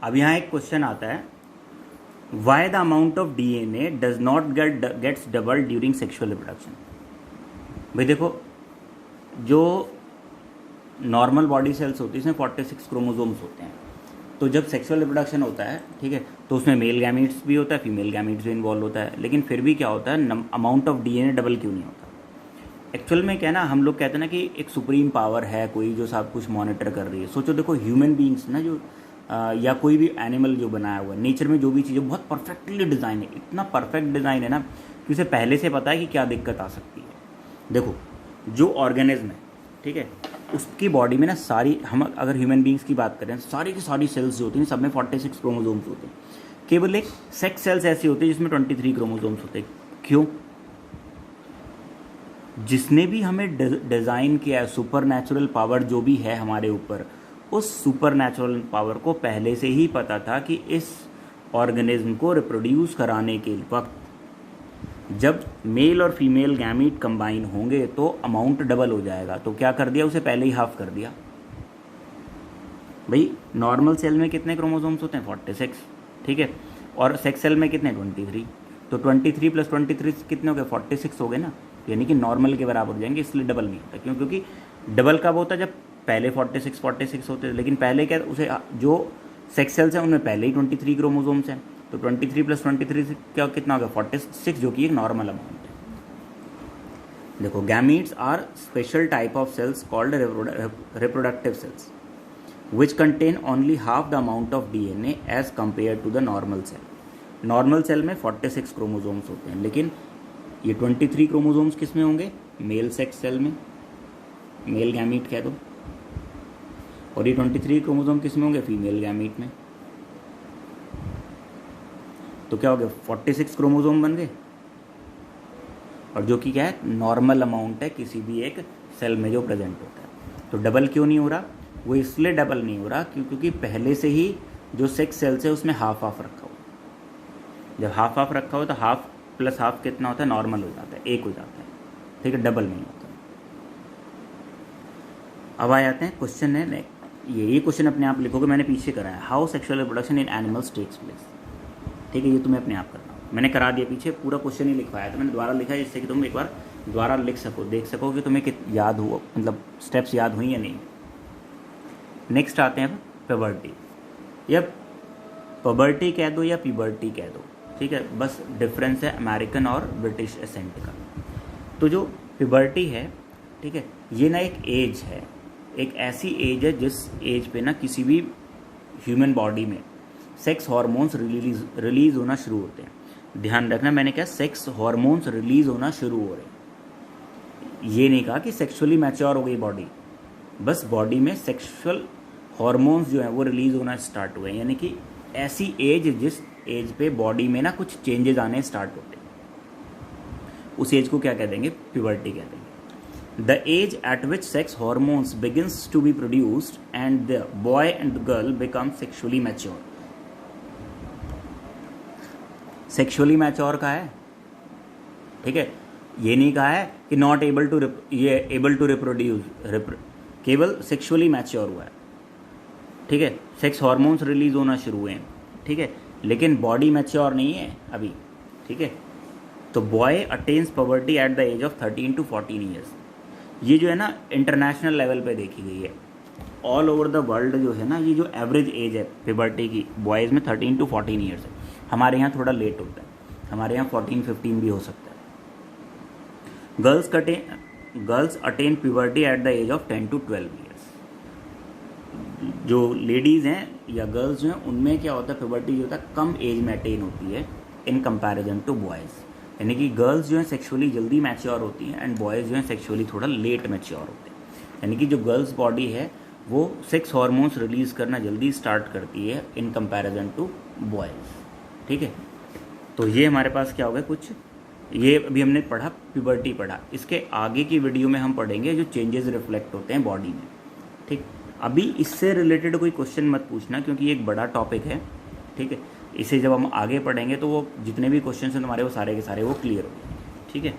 अब यहाँ एक क्वेश्चन आता है, why the amount of DNA does not gets double during sexual reproduction. भाई देखो, जो नॉर्मल बॉडी सेल्स होती है इसमें 46 क्रोमोसोम्स होते हैं। तो जब सेक्सुअल रिप्रोडक्शन होता है, ठीक है, तो उसमें मेल गैमीट्स भी होता है, फीमेल गैमीट्स भी इन्वॉल्व होता है, लेकिन फिर भी क्या होता है, अमाउंट ऑफ DNA डबल क्यों नहीं होता। एक्चुअल में क्या ना, हम लोग कहते हैं ना कि एक सुप्रीम पावर है कोई जो सब कुछ मॉनिटर कर रही है। सोचो देखो, ह्यूमन बीइंग्स ना जो या कोई भी एनिमल जो बनाया हुआ है नेचर में, जो भी चीज़ें बहुत परफेक्टली डिज़ाइन है, इतना परफेक्ट डिज़ाइन है ना कि उसे पहले से पता है कि क्या दिक्कत आ सकती है। देखो, जो ऑर्गेनिज्म है, ठीक है, उसकी बॉडी में ना सारी, हम अगर ह्यूमन बीइंग्स की बात करें, सारी की सारी सेल्स जो होती हैं सब में 46 क्रोमोसोम्स होते हैं। केवल एक सेक्स सेल्स ऐसी होती है जिसमें 23 क्रोमोसोम्स होते हैं। क्यों? जिसने भी हमें डिज़ाइन किया है, सुपर नेचुरल पावर जो भी है हमारे ऊपर, उस सुपर नेचुरल पावर को पहले से ही पता था कि इस ऑर्गेनिज्म को रिप्रोड्यूस कराने के वक्त जब मेल और फीमेल गैमीट कंबाइन होंगे तो अमाउंट डबल हो जाएगा। तो क्या कर दिया, उसे पहले ही हाफ कर दिया। भाई नॉर्मल सेल में कितने क्रोमोसोम्स होते हैं? 46, ठीक है, और सेक्स सेल में कितने? 23। तो 23 + 23 कितने हो गए? 46 हो गए ना, यानी कि नॉर्मल के बराबर हो जाएंगे, इसलिए डबल नहीं होता। क्यों? क्योंकि डबल कब होता है? जब पहले 46 होते थे, लेकिन पहले क्या, उसे जो सेक्स सेल्स हैं उनमें पहले ही 23 क्रोमोसोम्स हैं। तो 23 + 23 क्या कितना हो गया? 46, जो कि एक नॉर्मल अमाउंट है। देखो, gametes are special type of cells called reproductive cells which contain only half the amount of DNA as compare to the normal cell. Normal cell में 46 क्रोमोसोम्स होते हैं, लेकिन ये 23 क्रोमोसोम्स किस में होंगे? मेल सेक्स सेल में, मेल गैमीट कह दो। और ये 23 क्रोमोसोम किस में होंगे? फीमेल गैमीट में। तो क्या हो गया? 46 क्रोमोसोम बन गए, और जो कि क्या है, नॉर्मल अमाउंट है किसी भी एक सेल में जो प्रेजेंट होता है। तो डबल क्यों नहीं हो रहा? वो इसलिए डबल नहीं हो रहा क्योंकि पहले से ही जो सेक्स सेल्स है उसमें हाफ हाफ रखा हुआ। जब हाफ हाफ रखा हो तो हाफ + हाफ कितना होता है? नॉर्मल हो जाता है, 1 हो जाता है, ठीक है, डबल नहीं होता। अब आ जाते हैं क्वेश्चन है, ये क्वेश्चन अपने आप लिखोगे, मैंने पीछे करा है, how sexual reproduction in animals takes place. ठीक है, ये तुम्हें अपने आप करना होगा। मैंने करा दिया पीछे, पूरा क्वेश्चन ही लिखवाया था, मैंने दोबारा लिखा है जिससे कि तुम एक बार दोबारा लिख सको, देख सको कि तुम्हें याद हुआ, मतलब स्टेप्स याद हुई या नहीं। नेक्स्ट आते हैं प्यूबर्टी। या प्यूबर्टी कह दो या प्यूबर्टी कह दो, ठीक है, बस डिफरेंस है अमेरिकन और ब्रिटिश एसेंट का। तो जो प्यूबर्टी है, ठीक है, ये ना एक एज है, एक ऐसी एज है जिस एज पे ना किसी भी ह्यूमन बॉडी में सेक्स हार्मोन्स रिलीज होना शुरू होते हैं। ध्यान रखना, मैंने क्या, सेक्स हार्मोन्स रिलीज होना शुरू हो रहे हैं। ये नहीं कहा कि सेक्सुअली मैच्योर हो गई बॉडी, बस बॉडी में सेक्सुअल हार्मोन्स जो है वो रिलीज होना स्टार्ट हुए, यानी कि ऐसी एज जिस एज पे बॉडी में ना कुछ चेंजेस आने स्टार्ट होते हैं, उस एज को क्या कह देंगे? प्यूबर्टी कह देंगे। The age at which sex hormones begins to be produced and the boy and girl become sexually mature. Sexually mature का है, ठीक है, ये नहीं कहा है कि नॉट एबल टू रिप्रोड्यूस, केवल सेक्सुअली मैच्योर हुआ है, ठीक है, सेक्स हार्मोन्स रिलीज होना शुरू हुए हैं, ठीक है, लेकिन बॉडी मैच्योर नहीं है अभी, ठीक है। तो boy attains puberty at the age of 13 to 14 years. ये जो है ना इंटरनेशनल लेवल पे देखी गई है, ऑल ओवर द वर्ल्ड जो है ना, ये जो एवरेज एज है प्यूबर्टी की बॉयज़ में 13 to 14 ईयर्स है। हमारे यहाँ थोड़ा लेट होता है, हमारे यहाँ 14-15 भी हो सकता है। Girls attain puberty at the age of 10 to 12 years. जो लेडीज़ हैं या गर्ल्स जो हैं उनमें क्या होता है, प्यूबर्टी जो होता है कम एज में अटेन होती है इन कंपैरिजन टू बॉयज़। यानी कि गर्ल्स जो हैं सेक्सुअली जल्दी मैच्योर होती हैं एंड बॉयज़ जो हैं सेक्सुअली थोड़ा लेट मैच्योर होते हैं। यानी कि जो गर्ल्स बॉडी है वो सेक्स हार्मोन्स रिलीज़ करना जल्दी स्टार्ट करती है इन कंपैरिजन टू बॉयज़, ठीक है। तो ये हमारे पास क्या होगा, कुछ ये अभी हमने पढ़ा, प्यूबर्टी पढ़ा। इसके आगे की वीडियो में हम पढ़ेंगे जो चेंजेस रिफ्लेक्ट होते हैं बॉडी में, ठीक। अभी इससे रिलेटेड कोई क्वेश्चन मत पूछना क्योंकि ये एक बड़ा टॉपिक है, ठीक है। इसे जब हम आगे पढ़ेंगे तो वो जितने भी क्वेश्चन हैं तुम्हारे वो सारे के सारे वो क्लियर हो जाएंगे, ठीक है।